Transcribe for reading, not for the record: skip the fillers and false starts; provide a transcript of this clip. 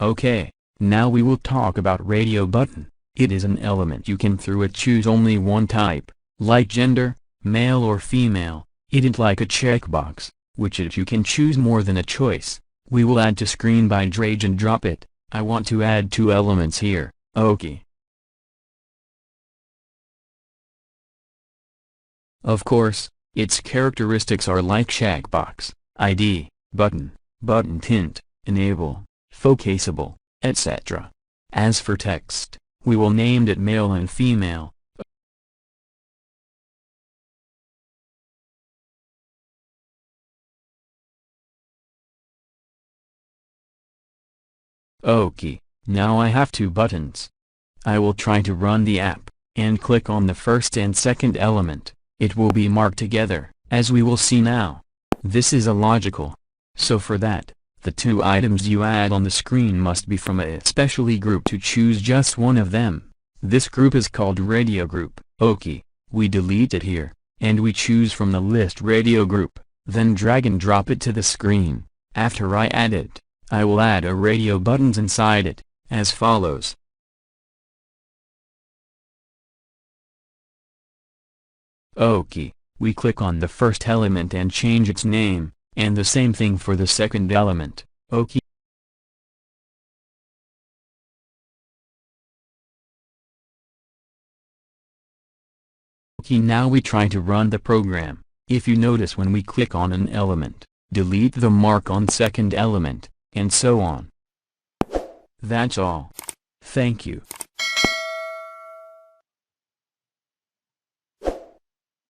Okay, now we will talk about radio button. It is an element you can through it choose only one type, like gender, male or female. It is like a checkbox, which you can choose more than a choice. We will add to screen by drag and drop it. I want to add two elements here, okay. Of course, its characteristics are like checkbox, ID, button, button tint, enable, focusable, etc. As for text, we will name it male and female. Okay, now I have two buttons. I will try to run the app, and click on the first and second element. It will be marked together, as we will see now. This is illogical. So for that, the two items you add on the screen must be from a specially group to choose just one of them. This group is called radio group. Okay, we delete it here, and we choose from the list radio group, then drag and drop it to the screen. After I add it, I will add a radio buttons inside it, as follows. Okay, we click on the first element and change its name, and the same thing for the second element, okay. Okay, now we try to run the program. If you notice when we click on an element, delete the mark on second element, and so on. That's all. Thank you.